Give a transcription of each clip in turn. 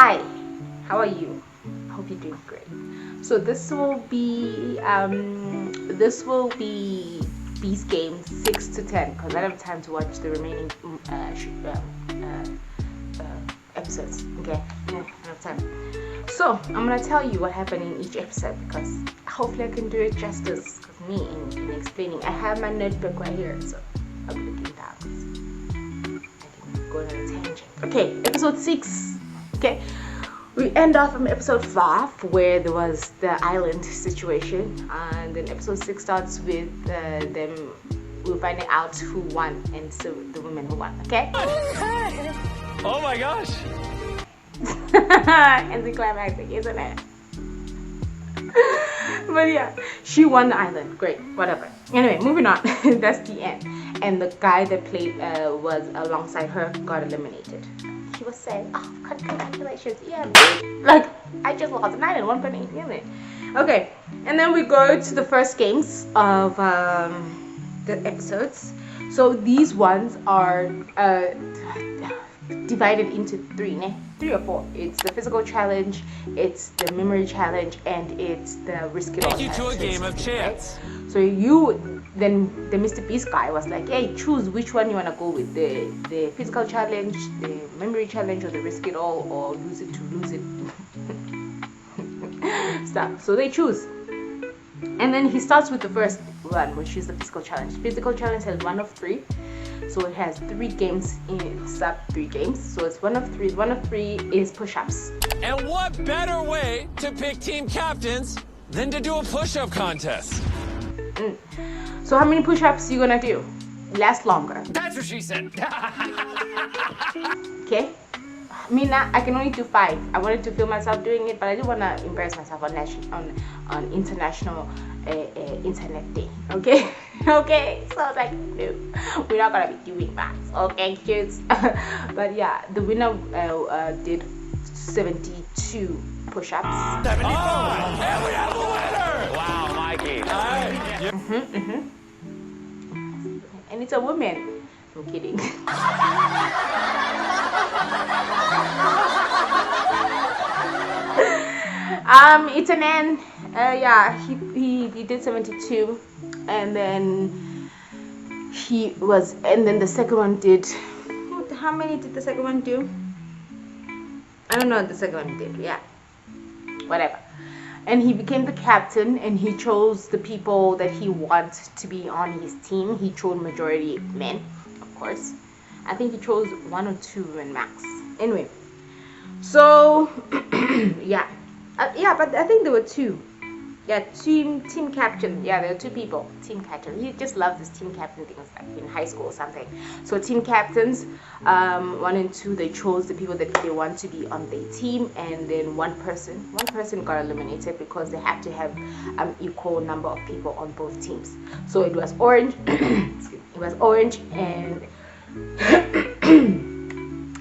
Hi, how are you? I hope you're doing great. So this will be these games 6 to 10 because I don't have time to watch the remaining episodes. Okay, I don't have time. So I'm gonna tell you what happened in each episode because hopefully I can do it justice. Because me in explaining, I have my notebook right here, so I'll be looking down. I can go on a tangent. Okay, episode 6. Okay, we end off from episode 5 where there was the island situation, and then episode 6 starts with them. We're finding out who won, and so the women who won. Okay. Oh my gosh. Anticlimactic, isn't it? But yeah, she won the island. Great, whatever. Anyway, moving on. That's the end. And the guy that played was alongside her got eliminated. He was saying, "Oh, congratulations, yeah, like I just lost an island, 1.8 million." Okay, and then we go to the first games of the episodes. So these ones are divided into 3 or 4. It's the physical challenge, it's the memory challenge, and it's the risk it all. Take you to a game of chance. Right? So then the Mr. Beast guy was like, hey, choose which one you want to go with, the physical challenge, the memory challenge, or the risk it all, or lose it to lose it stuff. So they choose, and then he starts with the first one, which is the physical challenge. Physical challenge has 1 of 3. So it has 3 games in sub 3 games. So it's 1 of 3. 1 of 3 is push-ups. And what better way to pick team captains than to do a push-up contest? So how many push-ups you gonna do? Last longer. That's what she said. Okay. Me now, I can only do 5. I wanted to feel myself doing it, but I didn't want to embarrass myself on international internet day. Okay. Okay. So I was like, no, we're not gonna be doing that. Okay, kids. But yeah, the winner did 72 push-ups. 75. And we have a winner. Wow, Mikey. And it's a woman. I'm kidding. It's a man. Yeah, he did 72, and then the second one did. How many did the second one do? I don't know what the second one did. Yeah, whatever. And he became the captain, and he chose the people that he wants to be on his team. He chose majority men, of course. I think he chose 1 or 2 women max. Anyway, so yeah, but I think there were 2. Yeah, team captain. Yeah, there are 2 people. Team captain. He just loves this team captain thing, like in high school or something. So team captains, 1 and 2, they chose the people that they want to be on their team, and then one person got eliminated because they have to have equal number of people on both teams. So it was orange. It was orange and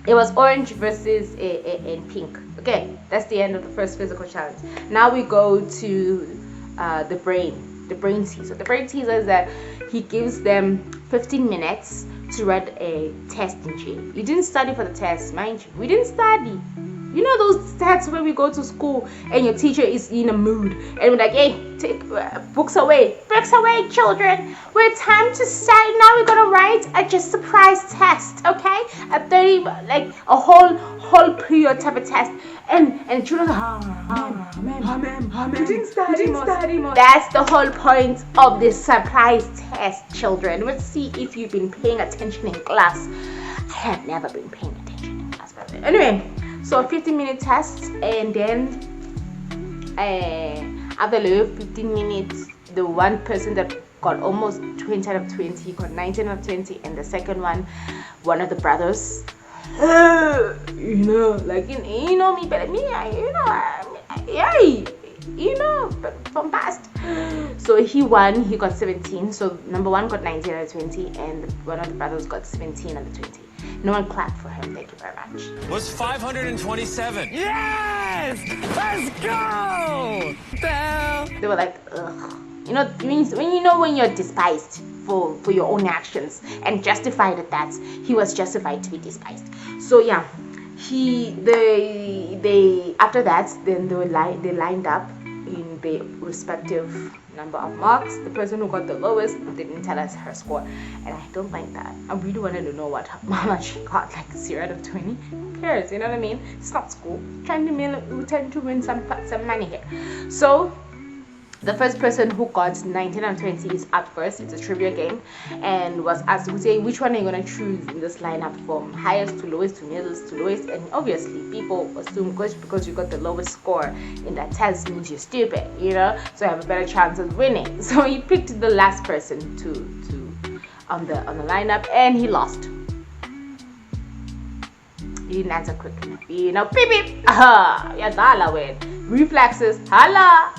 it was orange versus and pink. Okay, that's the end of the first physical challenge. Now we go to the brain teaser. So the brain teaser is that he gives them 15 minutes to write a test in jail. You didn't study for the test, mind you. We didn't study. You know those tests where we go to school and your teacher is in a mood and we're like, hey, take books away, children. We're time to study. Now we're gonna write a just surprise test, okay? A 30, like a whole period type of test. And children are we didn't study more. That's the whole point of this surprise test, children. Let's see if you've been paying attention in class. I have never been paying attention in class, by the way. Anyway. So a 15-minute test, and then after the 15 minutes, the one person that got almost 20 out of 20 got 19 out of 20, and the second one of the brothers, you know me better, but from past. So he won. He got 17. So number 1 got 19 out of 20, and one of the brothers got 17 out of 20. No one clapped for him. Thank you very much. Was 527. Yes! Let's go! They were like, ugh. When you're despised for your own actions and justified at that, he was justified to be despised. So yeah, They after that, then they lined up in the respective number of marks. The person who got the lowest didn't tell us her score, and I don't like that. I really wanted to know how much she got, like 0 out of 20. Who cares? You know what I mean? It's not school. We're trying to win some money here. So the first person who got 19 and 20 is up first. It's a trivia game, and was asked to say which one are you going to choose in this lineup from highest to lowest to middlest to lowest. And obviously people assume because you got the lowest score in that test means you're stupid, you know, so you have a better chance of winning. So he picked the last person to on the lineup, and he lost. He didn't answer quick enough, you know. Beep beep. Yadala win. Reflexes. Hala.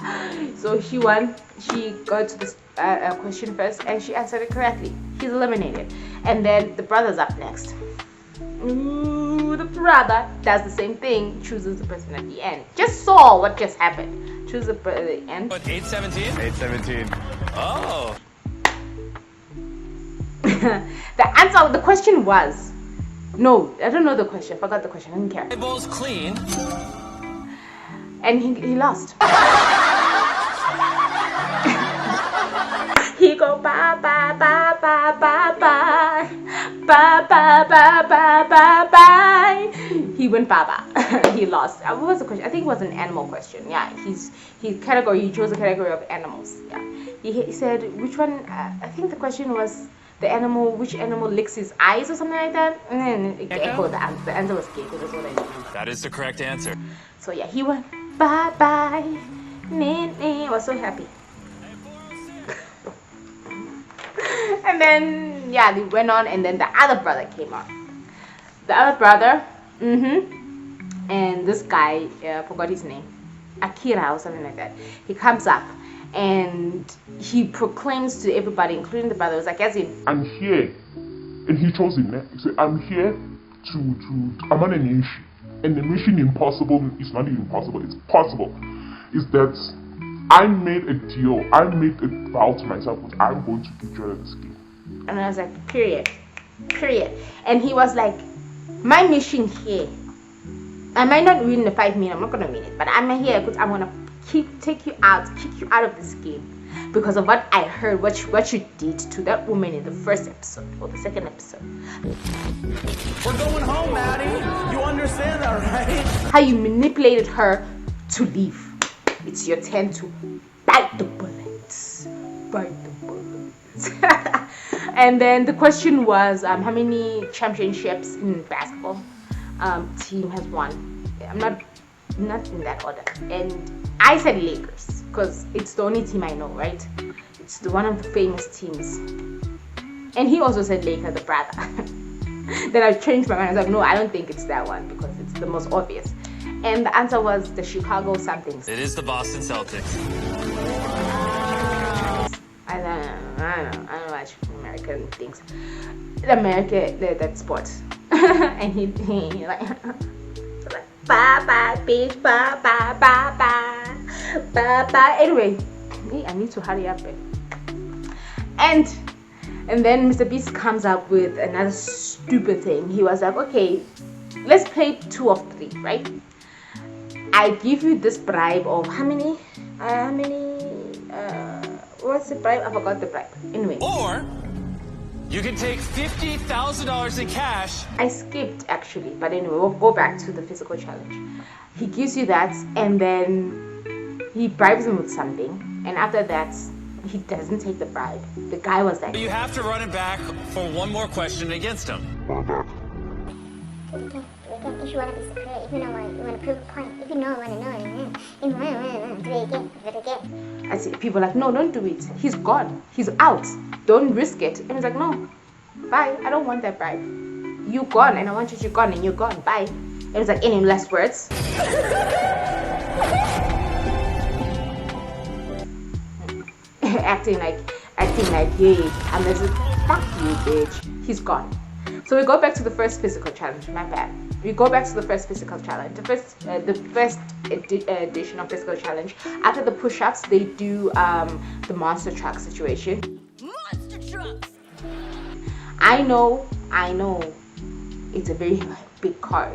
So she won. She got to this question first, and she answered it correctly. He's eliminated. And then the brother's up next. Ooh, the brother does the same thing. Chooses the person at the end. Just saw what just happened. Choose the end. What, 817? 817. Oh. The question was. No, I don't know the question. I forgot the question. I didn't care. My bowl's clean. And he lost. He go ba ba ba ba ba ba ba ba ba ba ba ba. He went ba ba. He lost. What was the question? I think it was an animal question. Yeah, he chose a category of animals. Yeah, he said which one. I think the question was which animal licks his eyes or something like that. And then gecko. The answer was gecko. That's what I knew. That is the correct answer. So yeah, he went bye bye. I was so happy. And then yeah, they went on, and then the other brother came on. The other brother, and this guy, I forgot his name, Akira or something like that. He comes up and he proclaims to everybody, including the brother, it was like, as in, I'm here, and he chose him. He said, I'm here I'm on a mission, and the mission impossible is not even possible, it's possible. Is that I made a deal, I made a vow to myself that I'm going to be better at this game. And I was like, period. And he was like, my mission here, I might not win the 5 minutes, I'm not gonna win it, but I'm here because I'm gonna kick you out of this game because of what I heard, what you did to that woman in the first episode or the second episode. We're going home, Maddie. You understand that, right? How you manipulated her to leave. It's your turn to bite the bullets. And then the question was, how many championships in basketball team has won? I'm not in that order. And I said Lakers because it's the only team I know, right? It's one of the famous teams. And he also said Lakers, the brother. Then I changed my mind. I was like, no, I don't think it's that one because it's the most obvious. And the answer was the Chicago somethings. It is the Boston Celtics. I don't watch American things. That sport. And he like bye bye bitch, bye bye bye bye bye bye. Anyway, I need to hurry up. And then Mr. Beast comes up with another stupid thing. He was like, okay, let's play 2 of 3, right? I give you this bribe of how many? What's the bribe? I forgot the bribe. Anyway. Or you can take $50,000 in cash. I skipped actually, but anyway, we'll go back to the physical challenge. He gives you that, and then he bribes him with something, and after that, he doesn't take the bribe. The guy was like, You have to run it back for one more question against him. If you want to be superior, if you want to prove a point, if you want to know, do it again. I see people are like, no, don't do it. He's gone. He's out. Don't risk it. And he's like, no, bye. I don't want that bribe. You gone, and I want you gone, and you're gone. Bye. And it's like, any last words? acting like, hey, I'm just fuck you, bitch. He's gone. So we go back to the first physical challenge. My bad. We go back to the first physical challenge. The first edition of physical challenge. After the push-ups, they do the monster truck situation. Monster trucks. I know. It's a very big car.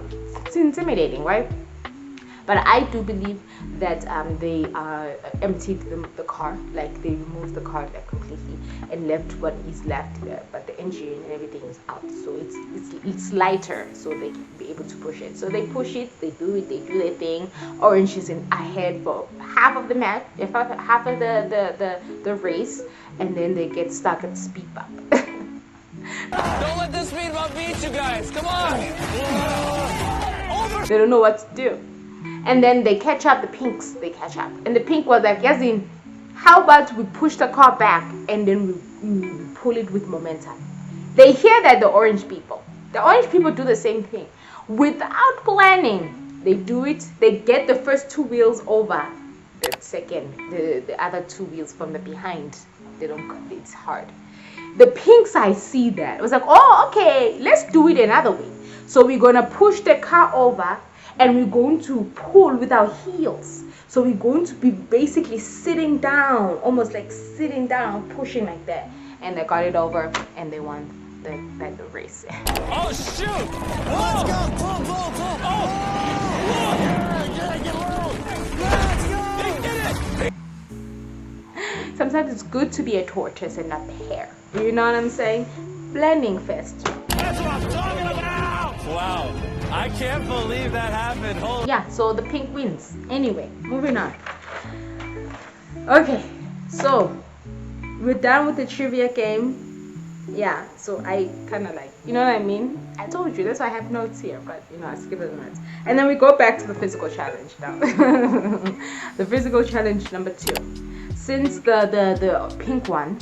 It's intimidating, right? But I do believe that they emptied the car, like they removed the car like completely and left what is left there, but the engine and everything is out, so it's lighter, so they can be able to push it. So they push it, they do their thing. Orange is in ahead for half of the match, half of the race, and then they get stuck at speed bump. Don't let this speed bump beat you guys. Come on. They don't know what to do. And then they catch up, the pinks, they catch up. And the pink was like, Yazin, how about we push the car back and then we pull it with momentum. They hear that the orange people do the same thing. Without planning, they do it. They get the first two wheels over the second, the other two wheels from the behind. They don't, it's hard. The pinks, I see that. It was like, oh, okay, let's do it another way. So we're going to push the car over and we're going to pull with our heels. So we're going to be basically sitting down, almost like sitting down, pushing like that. And they got it over and they won the race. Oh, shoot. Whoa. Let's go. Pull, pull, pull. Oh. Get it. Sometimes it's good to be a tortoise and not a hare. You know what I'm saying? Blending fest. That's what I'm talking about. Wow. I can't believe that happened. Hold yeah, so the pink wins. Anyway, moving on. Okay, so we're done with the trivia game. Yeah, so I kind of like, you know what I mean? I told you, that's why I have notes here, but you know, I skipped the notes. And then we go back to the physical challenge now. The physical challenge number 2. Since the pink one,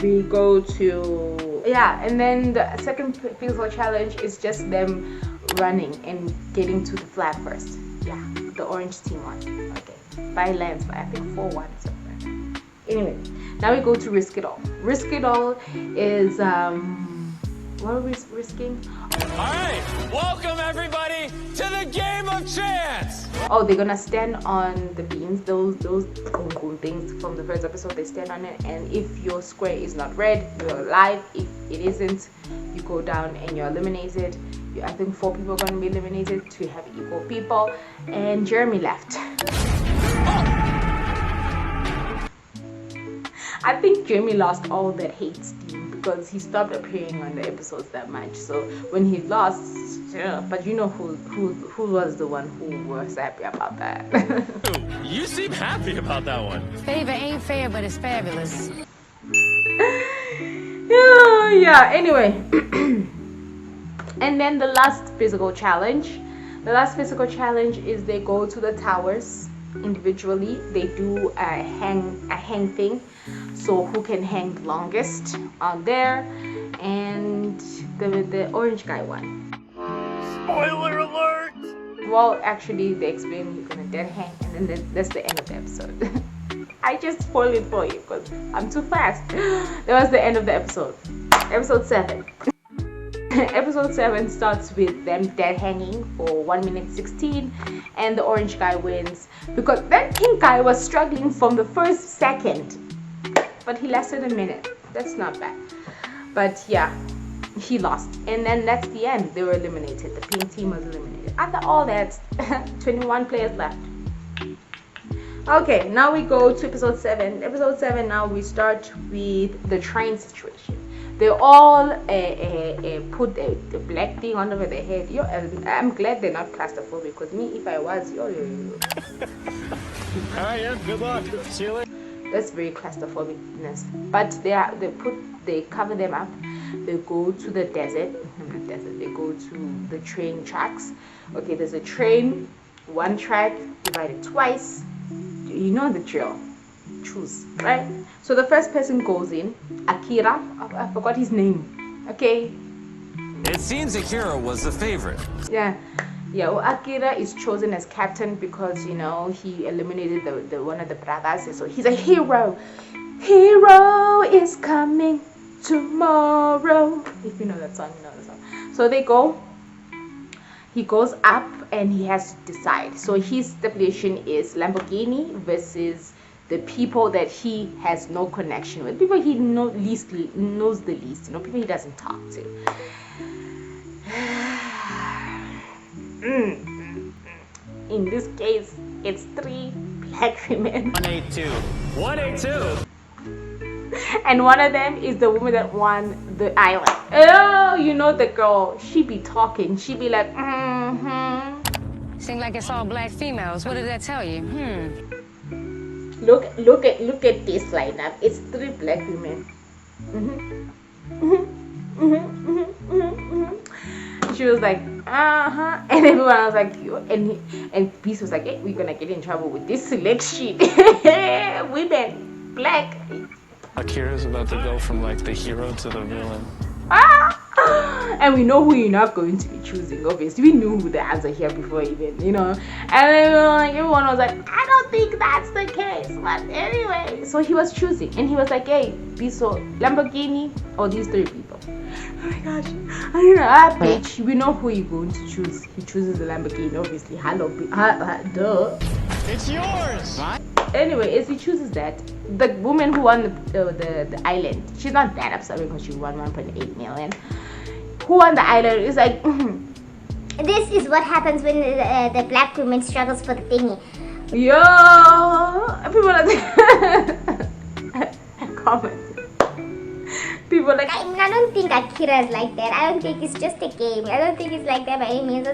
we go to, yeah, and then the second physical challenge is just them running and getting to the flag first. Yeah, the orange team won. Okay, by lands, but I think 4-1 something. Anyway, now we go to risk it all. Risk it all is what are we risking? All right, welcome everybody to the game of chance. Oh, they're gonna stand on the beams, those things from the first episode. They stand on it, and if your square is not red, you're alive. If it isn't, you go down and you're eliminated. I think 4 people are gonna be eliminated to have equal people, and Jeremy left. I think Jeremy lost all that hate steam because he stopped appearing on the episodes that much. So when he lost, yeah, but you know who was the one who was happy about that. You seem happy about that one. Favor ain't fair, but it's fabulous. Yeah, anyway. And then the last physical challenge. The last physical challenge is they go to the towers individually. They do a hang thing. So who can hang longest on there, and the orange guy won. Spoiler alert! Well, actually they explain you're gonna dead hang, and then that's the end of the episode. I just spoiled it for you because I'm too fast. That was the end of the episode. Episode 7. Episode 7 starts with them dead hanging for 1 minute 16, and the orange guy wins because that pink guy was struggling from the first second. But he lasted a minute. That's not bad. But yeah, he lost. And then that's the end. They were eliminated. The pink team was eliminated. After all that, 21 players left. Okay, now we go to episode 7. Episode 7, now we start with the train situation. They all put the black thing under their head. I'm glad they're not claustrophobic, because me, if I was, Alright, yeah, good luck. See you later. That's very claustrophobicness. But they cover them up. They go to the desert. They go to the train tracks. Okay, there's a train, one track divided twice. You know the drill. Choose, right? So the first person goes in, Akira. I forgot his name. Okay. It seems Akira was the favorite. Yeah. Well, Akira is chosen as captain because, you know, he eliminated the one of the brothers. So he's a hero. Hero is coming tomorrow. If you know that song, you know the song. So they go. He goes up and he has to decide. So his stipulation is Lamborghini versus the people that he has no connection with. People he knows the least. You know, people he doesn't talk to. In this case, it's 3 black women. 182. 182. And one of them is the woman that won the island. Oh, you know the girl. She be talking. She be like, Seems like it's all black females. What did that tell you? Look at this lineup. It's 3 black women. She was like, and everyone was like, and Beast was like, hey, we're gonna get in trouble with this select shit. Women, black. Akira's about to go from like the hero to the villain. And we know who you're not going to be choosing. Obviously, we knew who the answer here before even, And then everyone was like, I don't think that's the case. But anyway, so he was choosing, and he was like, hey, Biso, Lamborghini or these 3 people. Oh my gosh, bitch, we know who you're going to choose. He chooses the Lamborghini, obviously. Hello, duh. It's yours. Anyway, as he chooses that, the woman who won the island, she's not that upset because she won 1.8 million. Who won the island is like, This is what happens when the black woman struggles for the thingy. yo, people are comment. People are like, I don't think Akira is like that. I don't think it's just a game. I don't think it's like that by any means.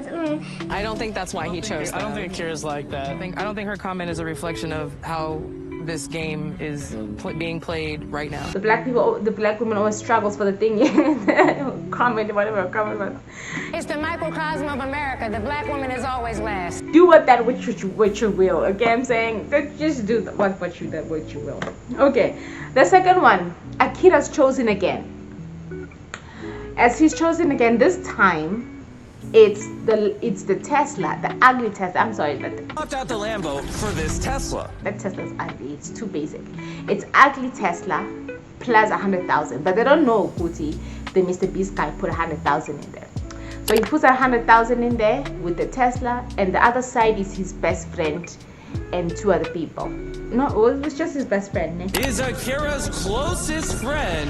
I don't think that's why he chose I don't that. think Akira's like that. I don't think her comment is a reflection of how this game is being played right now. the black woman always struggles for the thing. Comment, whatever, comment. It's the microcosm of America. The black woman is always last. Do what you will. Okay, I'm saying just do what you will. Okay, the second one, Akira's chosen again. As he's chosen again, this time it's the Tesla, the ugly Tesla. I'm sorry, Swapped out the Lambo for this Tesla. that Tesla's ugly. It's too basic. It's ugly Tesla plus 100,000, but they don't know Kuti. The Mr. Beast guy put 100,000 in there. So he puts 100,000 in there with the Tesla, and the other side is his best friend and 2 other people. No, it was just his best friend. Is Akira's closest friend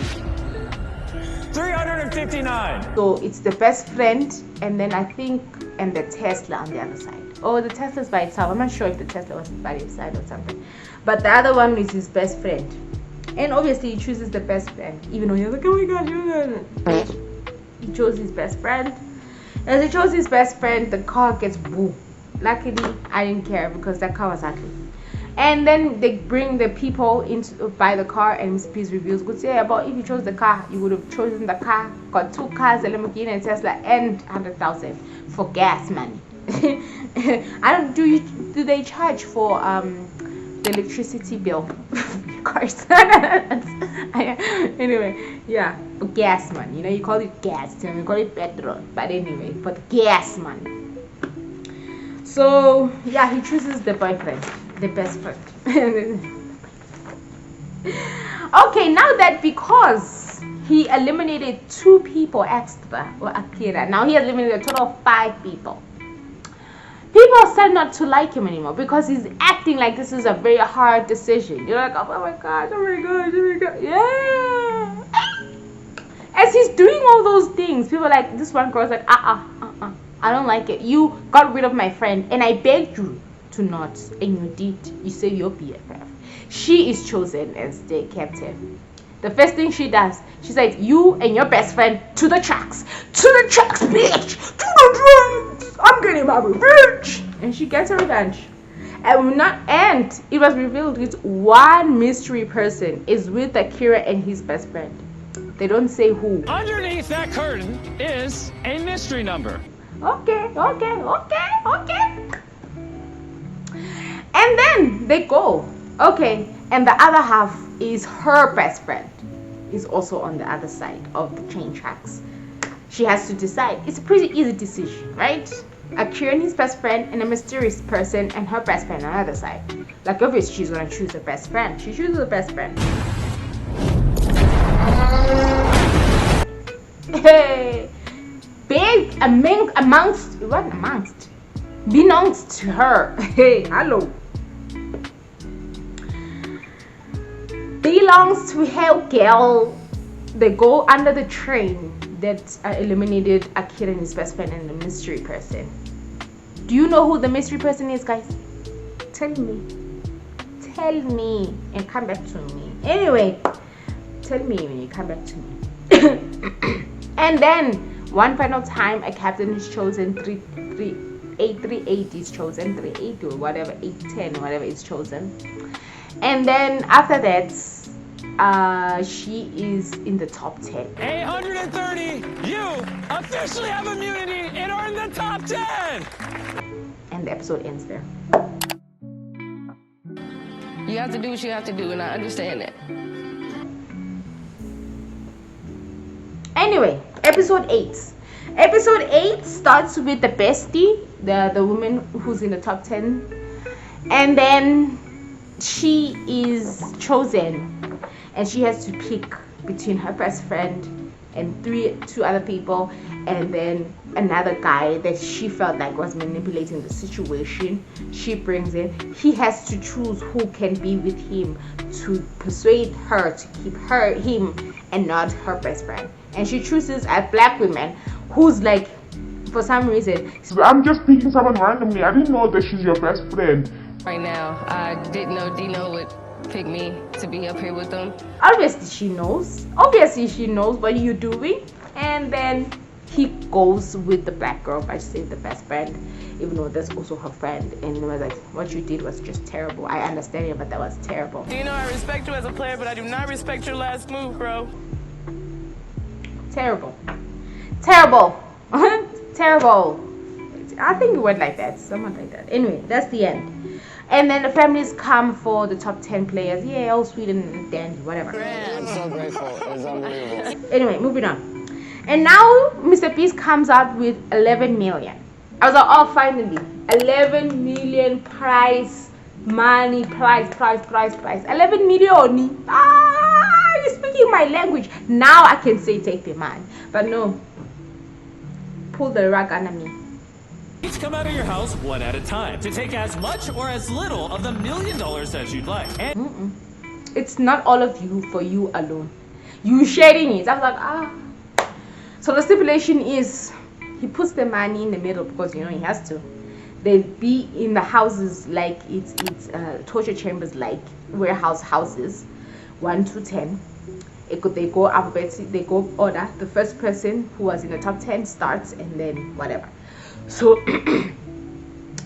359. So it's the best friend, and then I think, and the Tesla on the other side. Oh, the Tesla's by itself. I'm not sure if the Tesla was by its side or something. But the other one is his best friend. And obviously he chooses the best friend, even though you're like, oh my gosh, he chose his best friend. As he chose his best friend, the car gets boo. Luckily, I didn't care because that car was ugly. And then they bring the people into buy the car, and Mr. Peace reveals, good say about if you chose the car, you would have chosen the car, got 2 cars, a Lamborghini and Tesla, and 100,000 for gas money. I don't do they charge for the electricity bill? Of course. Anyway, yeah, for gas money. You call it gas, you call it petrol, but anyway, for the gas money. So yeah, he chooses the boyfriend, the best friend. Okay, now that because he eliminated 2 people extra, or Akira, now he eliminated a total of 5 people. People start not to like him anymore because he's acting like this is a very hard decision. You're like, oh my god, yeah. As he's doing all those things, people are like, this one girl's like, I don't like it. You got rid of my friend, and I begged you to not, and you did. You say you're BFF. She is chosen as the captain. The first thing she does, she said, you and your best friend to the tracks, bitch, to the tracks. I'm getting my revenge, and she gets her revenge. And it was revealed that 1 mystery person is with Akira and his best friend. They don't say who. Underneath that curtain is a mystery number. Okay. And then they go. Okay, and the other half is her best friend. Is also on the other side of the train tracks. She has to decide. It's a pretty easy decision, right? Akira and his best friend, and a mysterious person and her best friend on the other side. Like obviously she's gonna choose her best friend. She chooses her best friend. Hey, big belongs to her. Hey, hello. Belongs to her girl. They go under the train that eliminated Akira and his best friend and the mystery person. Do you know who the mystery person is, guys? Tell me and come back to me. Anyway, tell me when you come back to me. And then one final time a captain is chosen. 380 is chosen, 380 or whatever, 810 whatever is chosen. And then after that she is in the top 10. 830, you officially have immunity and are in the top 10. And the episode ends there. You have to do what you have to do, and I understand that. Anyway, episode 8. Episode 8 starts with the bestie, the woman who's in the top 10, and then she is chosen, and she has to pick between her best friend and two other people, and then another guy that she felt like was manipulating the situation. She brings in. He has to choose who can be with him to persuade her to keep him and not her best friend. And she chooses a black woman who's like, for some reason, I'm just picking someone randomly. I didn't know that she's your best friend. Right now, I didn't know Dino would pick me to be up here with them. Obviously she knows what you're doing, and then he goes with the black girl, but she's the best friend, even though that's also her friend. And it was like, what you did was just terrible. I understand it, but that was terrible. Dino, I respect you as a player, but I do not respect your last move, bro. Terrible. Terrible. I think it went like that, something like that. Anyway, that's the end. And then the families come for the top 10 players. Yeah, all sweet and dandy, whatever. I'm so grateful. It was unbelievable. Anyway, moving on. And now Mr. Beast comes out with 11 million. I was like, oh, finally, 11 million prize money, prize. 11 million. Ah, you're speaking my language. Now I can say take the money. But no, pull the rug under me. Each come out of your house one at a time to take as much or as little of the $1 million as you'd like. And it's not all of you for you alone. You sharing it. I was like, So the stipulation is he puts the money in the middle because he has to. They be in the houses like it's torture chambers, like warehouse houses, 1 to 10. They go alphabetically. They go order. The first person who was in the top 10 starts, and then whatever. So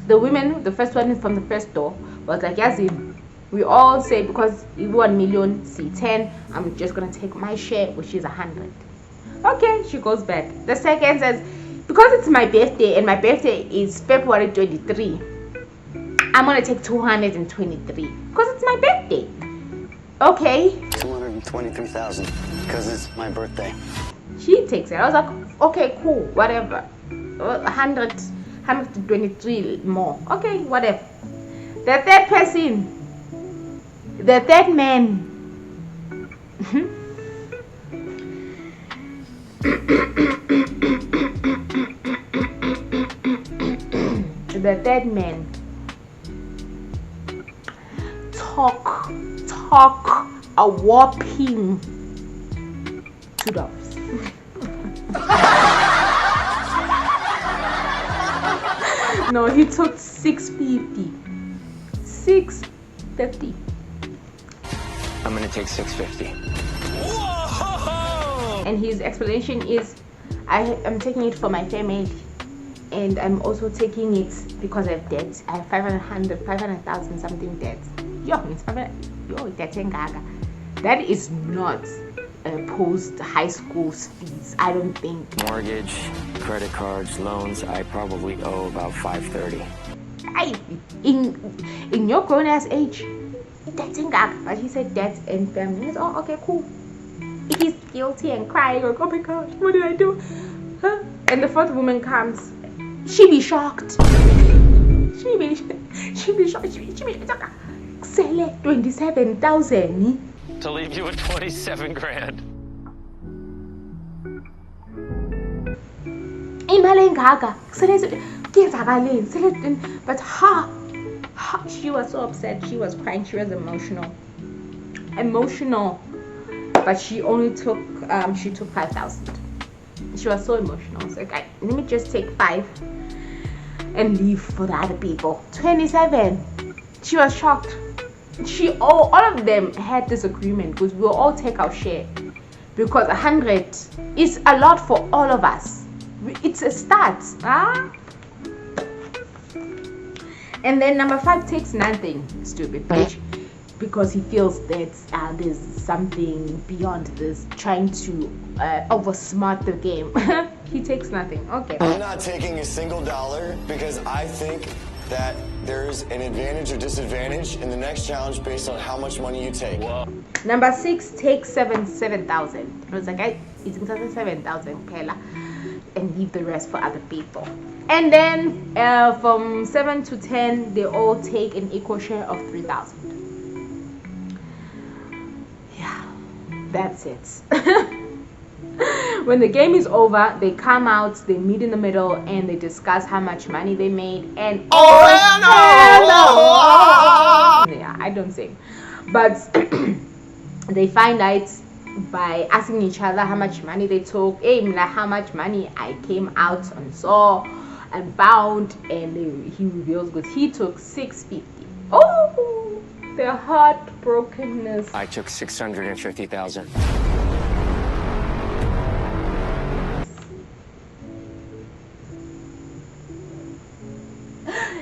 the women, the first one from the first door, was like, Yazin, we all say because you 1 million, see 10, I'm just gonna take my share, which is 100. Okay, she goes back. The second says, because it's my birthday and my birthday is February 23, I'm gonna take 223 because it's my birthday. Okay. 223,000 because it's my birthday. She takes it. I was like, okay, cool, whatever. 123 more. Okay, whatever. The third person, the third man. The third man talk a whopping $2. No, he took 650. 650. I'm gonna take 650. whoa! And his explanation is, I'm taking it for my family, and I'm also taking it because I have debt. I have 500,000 something debt. That is not post high school fees, I don't think. Mortgage, credit cards, loans, I probably owe about 530. In your grown ass age, that's in gaga. But he said debt and family. He's, oh, okay, cool. If he's guilty and crying, or oh my god, what did I do? Huh? And the fourth woman comes, she be shocked. She be shocked. Sell 27,000. To leave you with 27 grand. Imali engaka. But she was so upset. She was crying. She was emotional. But she only took 5,000. She was so emotional. So like, let me just take 5. and leave for the other people. 27. She was shocked. All of them had this agreement because we'll all take our share, because 100 is a lot for all of us. It's a start. And then number 5 takes nothing, stupid bitch, because he feels that there's something beyond this, trying to oversmart the game. He takes nothing. Okay. I'm not taking a single dollar because I think that there's an advantage or disadvantage in the next challenge based on how much money you take. Whoa. Number 6 takes 7,000. It was like, it's 7,000 pela, and leave the rest for other people. And then from 7 to 10, they all take an equal share of 3,000. Yeah, that's it. When the game is over, they come out, they meet in the middle, and they discuss how much money they made. And yeah, I don't sing, but they find out by asking each other how much money they took. Like how much money I came out and saw and bound, and he reveals because he took 650. Oh, their heartbrokenness. I took 650,000.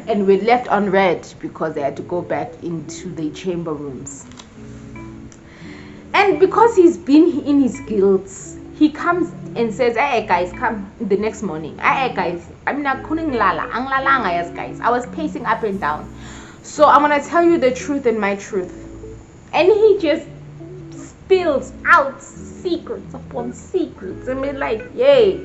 And we left on red because they had to go back into the chamber rooms. And because he's been in his guilt, he comes and says, "Hey guys, come the next morning. Hey guys, I mean, guys, I was pacing up and down. So I'm gonna tell you the truth and my truth." And he just spills out secrets upon secrets. I mean, like, yay,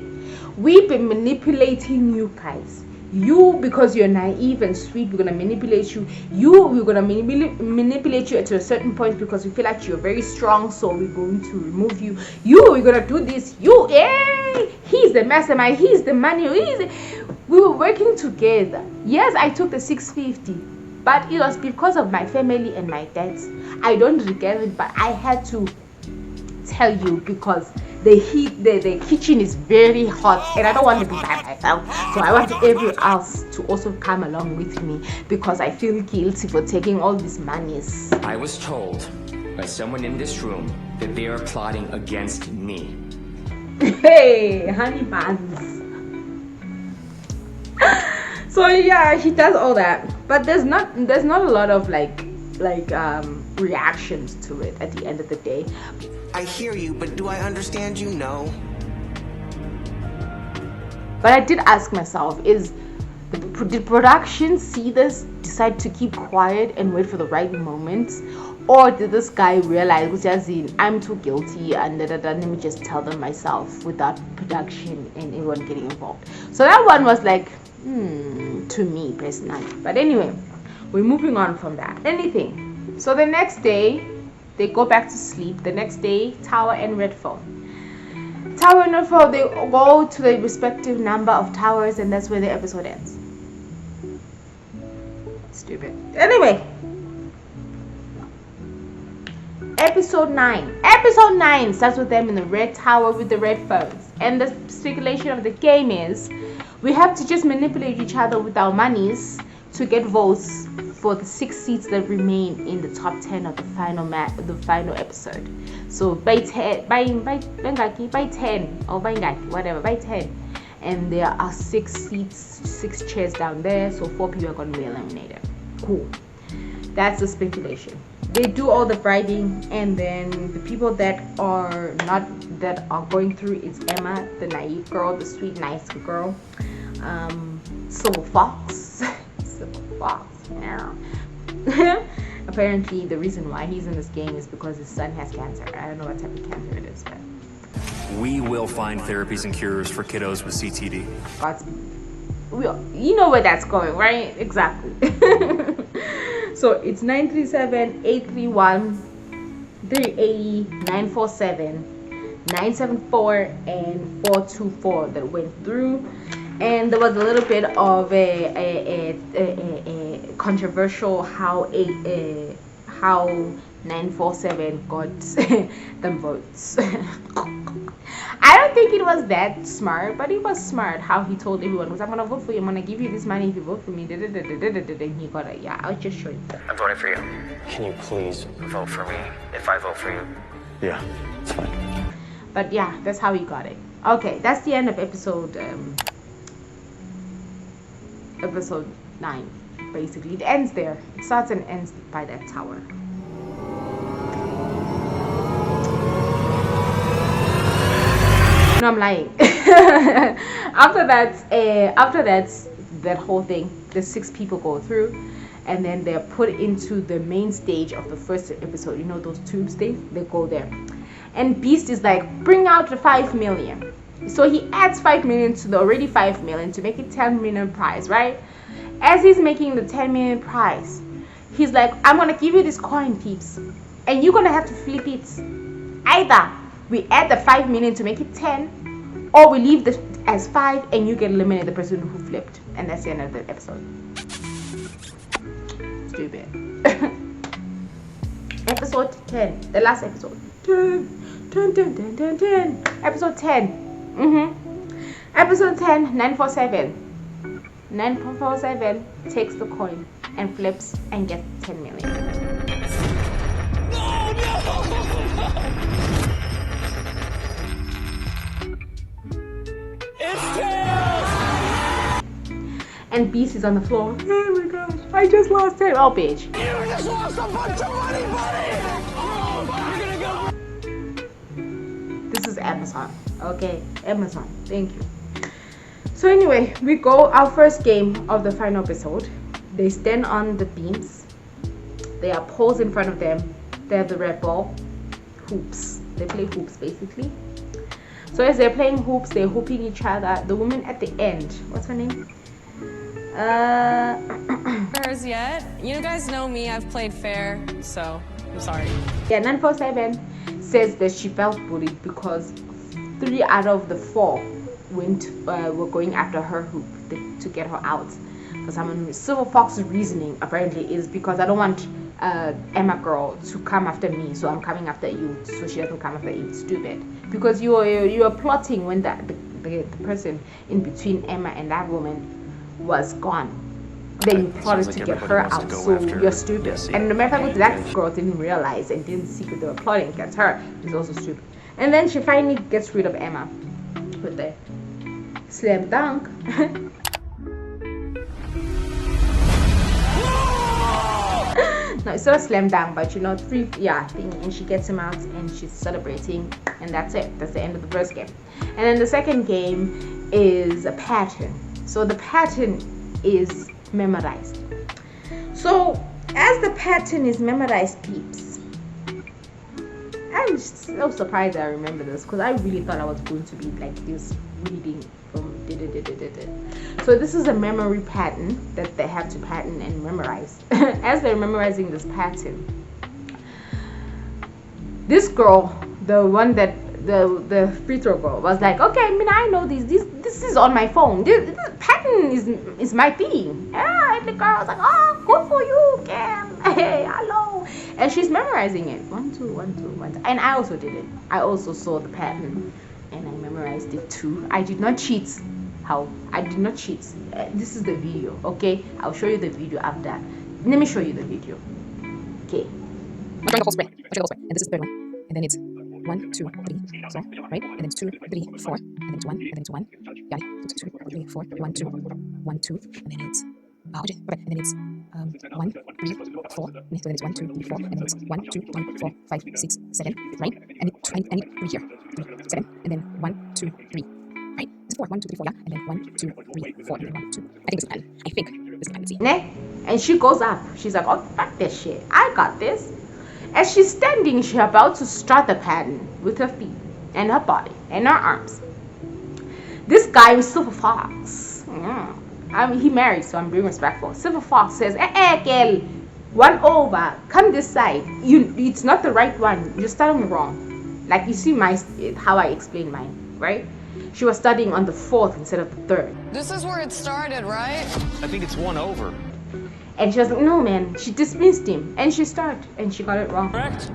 we've been manipulating you guys. You, because you're naive and sweet, we're gonna manipulate you. We're gonna manipulate you to a certain point because we feel like you're very strong, so we're going to remove you. We're gonna do this. Yay! He's the mastermind. He's the money. We were working together. Yes, I took the 650, but it was because of my family and my debts. I don't regret it, but I had to tell you because the kitchen is very hot and I don't want to be by myself, so I want everyone else to also come along with me because I feel guilty for taking all these monies. I was told by someone in this room that they are plotting against me. Hey, honey buns. So yeah, he does all that, but there's not a lot of like reactions to it at the end of the day. I hear you, but do I understand you? No. But I did ask myself, did production see this, decide to keep quiet and wait for the right moment? Or did this guy realize, I'm too guilty and let me just tell them myself without production and everyone getting involved? So that one was like, to me personally. But anyway, we're moving on from that. So the next day, they go back to sleep. The next day, Tower and Red phone. Tower and Red phone, they go to the respective number of towers, and that's where the episode ends. Stupid. Anyway, episode 9. Episode 9 starts with them in the red tower with the red phones. And the speculation of the game is we have to just manipulate each other with our monies to get votes for the 6 seats that remain in the top 10 of the final episode. So by 10 or by 10, and there are 6 seats, 6 chairs down there, so 4 people are going to be eliminated. Cool. That's the speculation. They do all the writing, and then the people that are going through is Emma, the naive girl, the sweet nice girl, Silver Fox. Yeah. Apparently the reason why he's in this game is because his son has cancer. I don't know what type of cancer it is, but we will find therapies and cures for kiddos with CTD. You know where that's going, right? Exactly. So it's 937-831 380 947 974 and 424 that went through. And there was a little bit of a controversial how 947 got the votes. I don't think it was that smart, but it was smart how he told everyone, was I'm gonna vote for you, I'm gonna give you this money if you vote for me. And he got it. Yeah, I'll just show you. I'm voting for you. Can you please vote for me if I vote for you? Yeah, it's fine. But yeah, that's how he got it. Okay, that's the end of episode 9. Basically, it ends there. It starts and ends by that tower. No, I'm lying. after that whole thing, the 6 people go through, and then they're put into the main stage of the first episode. You know those tubes things? They go there, and Beast is like, bring out the 5 million. So he adds 5 million to the already 5 million to make it 10 million prize, right? As he's making the 10 million prize, he's like, I'm gonna give you this coin, peeps, and you're gonna have to flip it. Either we add the 5 million to make it 10, or we leave this as 5 and you can eliminate the person who flipped. And that's the end of the episode. Stupid. Episode 10, the last episode. 10. Episode 10. Episode 10, 947. 947 takes the coin and flips and gets 10 million. It's tails! And Beast is on the floor. Oh my gosh, I just lost 10. Oh, bitch. You just lost a bunch of money, buddy! Oh, you're gonna go. This is Amazon. Okay, Amazon. Thank you. So anyway, we go our first game of the final episode. They stand on the beams. There are poles in front of them. They have the red ball. Hoops. They play hoops basically. So as they're playing hoops, they're hooping each other. The woman at the end, what's her name? Hers yet? You guys know me, I've played fair, so I'm sorry. Yeah, 947 says that she felt bullied because 3 out of the 4 were going after her hoop to get her out. For someone, Silver Fox's reasoning apparently is because I don't want Emma girl to come after me, so I'm coming after you, so she doesn't come after you. Stupid. Because you are plotting when the person in between Emma and that woman was gone. Then you plotted to get her out, so you're stupid. And no matter what, that girl didn't realize and didn't see what they were plotting against her. Is also stupid. And then she finally gets rid of Emma with the slam dunk. No, it's not a slam dunk, but you know, thing, and she gets him out and she's celebrating, and that's it. That's the end of the first game. And then the second game is a pattern. So the pattern is memorized. So as the pattern is memorized, peeps, I'm so surprised I remember this, because I really thought I was going to be like this reading from So this is a memory pattern that they have to pattern and memorize. As they're memorizing this pattern, this girl, the one that the free throw girl, was like, okay, I mean, I know this is on my phone. This pattern is my thing. Yeah, and the girl was like, oh, good for you, Cam. Hey, hello. And she's memorizing it. 1 2 1 2 1 2. And I also did it. I also saw the pattern and I memorized it too. I did not cheat. I did not cheat. This is the video, okay? I'll show you the video after. Let me show you the video. Okay. I'm trying the whole spread. And this is the third one. And then it's 1 2 3. So right? And then it's 2 3 4. And then it's 1. And then it's 1. Got it. 2 3 4 1 2 1 2. And then it's okay. And then it's 1 3 4. And then it's 1 2 3 4. And then it's 1 2 3 4 5 6 7. Right? And I need 3 here. 3 7. And then 1 2 3. Right? It's 4. 1 2 3 4. Yeah. And then 1 2 3 4. And then 1 2. I think this is plan. I think this is plan. Let's see. And she goes up. She's like, oh, fuck this shit. I got this. As she's standing, she's about to start the pattern with her feet and her body and her arms. This guy is Silver Fox. He married, so I'm being respectful. Silver Fox says, girl, 1 over. Come this side. It's not the right one. You're starting wrong. Like, you see how I explain mine, right? She was studying on the 4th instead of the 3rd. This is where it started, right? I think it's 1 over. And she was like, no, man. She dismissed him. And she started. And she got it wrong. Correct.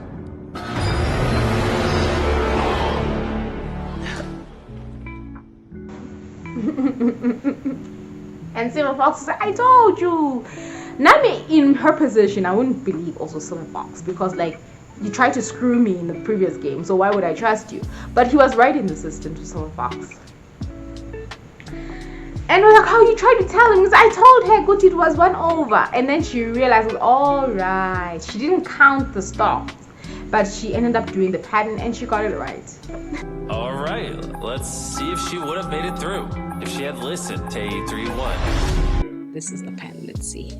And Silver Fox said, I told you. Nami, in her position, I wouldn't believe also Silver Fox, because like, you tried to screw me in the previous game, so why would I trust you? But he was right in the system to Silver Fox. And we're like, how you tried to tell him? Because I told her good it was 1 over. And then she realized, all right, she didn't count the stops, but she ended up doing the pattern and she got it right. All right, let's see if she would have made it through if she had listened to 831. This is the pattern. Let's see.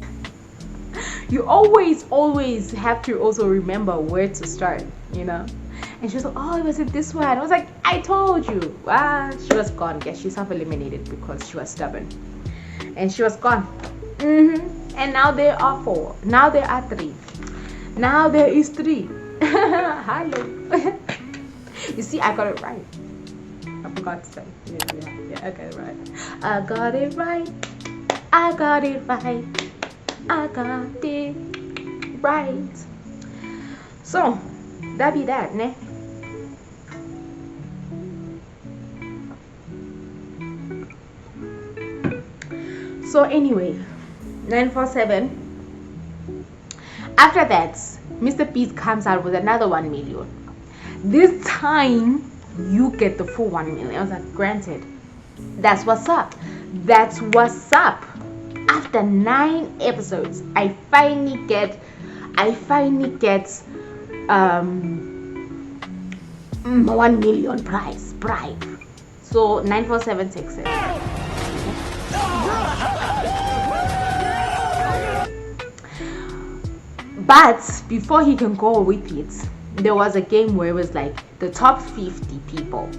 You always have to also remember where to start, you know. And she was like, oh, it was this one. I was like, I told you. She was gone. Yes, she self-eliminated because she was stubborn. And she was gone. And now there are 4. Now there are 3. Now there is 3. Hello. You see, I got it right. I forgot to say. Yeah, I got it right. I got it right. I got it right. I got it right. So, that be that, ne? So anyway, 947. After that, Mr. Beast comes out with another 1 million. This time, you get the full 1 million. I was like, granted. That's what's up. That's what's up. After 9 episodes, I finally get 1 million bribe. So 947 takes it. But before he can go with it, there was a game where it was like the top 50 people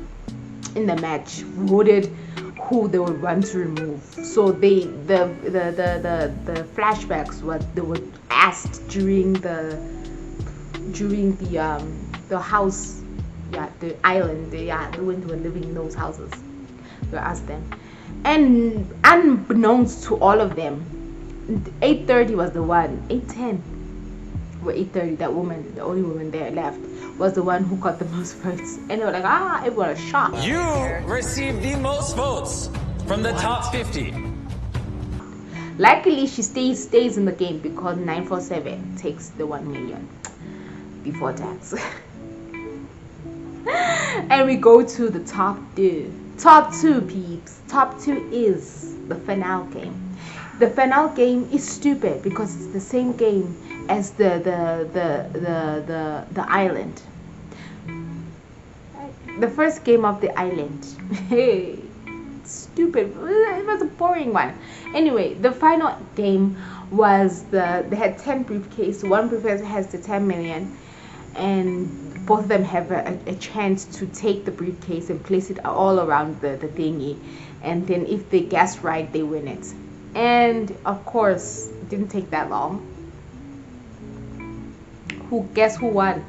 in the match voted who they would want to remove. So the flashbacks, what they were asked during the house, the island, the when they were living in those houses, they asked them, and unbeknownst to all of them, 830 was the one. 810 or 830, that woman, the only woman there left, was the one who got the most votes. And they were like, everyone was shocked. You received the most votes from the top 50. Luckily, she stays in the game because 947 takes the 1 million before tax. And we go to the top 2. Top 2, peeps. Top 2 is the finale game. The finale game is stupid because it's the same game as the island. The first game of the island. Hey, stupid. It was a boring one. Anyway, the final game was they had 10 briefcases. One briefcase has the 10 million, and both of them have a chance to take the briefcase and place it all around the thingy, and then if they guess right, they win it. And of course, it didn't take that long. Guess who won?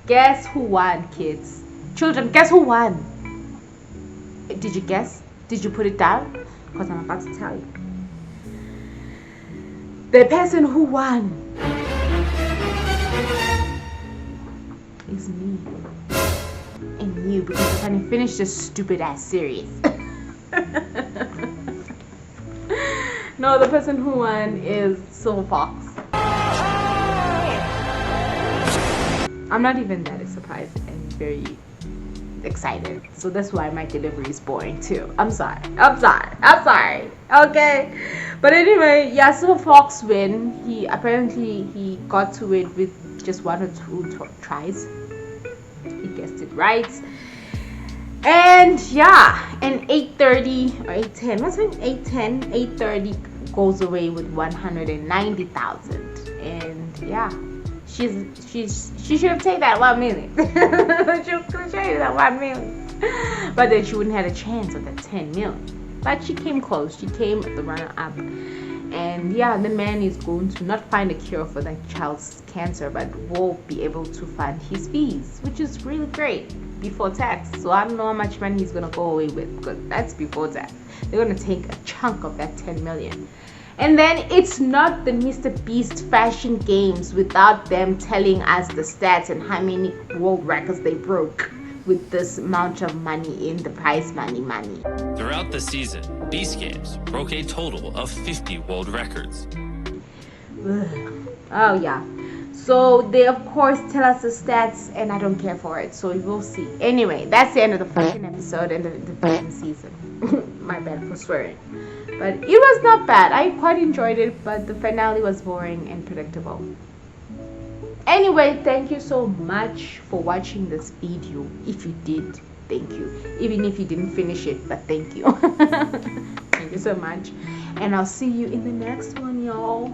Guess who won, kids? Children, guess who won? Did you guess? Did you put it down? Because I'm about to tell you. The person who won is me and you, because I'm trying to finish this stupid ass series. No, the person who won is Silver Fox. I'm not even that surprised and very excited, so that's why my delivery is boring too. I'm sorry. Okay, but anyway, yeah, Silver Fox win. He got to it with just 1 or 2 tries. He guessed it right. And yeah, and 830 or 810, what's it? 830 goes away with 190,000. And yeah, she should have taken that 1 million. She should have taken that 1 million. But then she wouldn't have a chance of that 10 million. But she came close. She came the runner-up. And yeah, the man is going to not find a cure for that child's cancer, but will be able to fund his fees, which is really great, before tax. So I don't know how much money he's going to go away with, because that's before tax. They're going to take a chunk of that 10 million. And then it's not the Mr. Beast fashion games without them telling us the stats and how many world records they broke. with this amount of money in the prize money. Throughout the season, Beast Games broke a total of 50 world records. Oh yeah, so they of course tell us the stats and I don't care for it, so we'll see. Anyway, that's the end of the fucking episode and the fucking season. My bad for swearing, but it was not bad. I quite enjoyed it, but the finale was boring and predictable. Anyway, thank you so much for watching this video. If you did, thank you. Even if you didn't finish it, but thank you. Thank you so much, and I'll see you in the next one, y'all.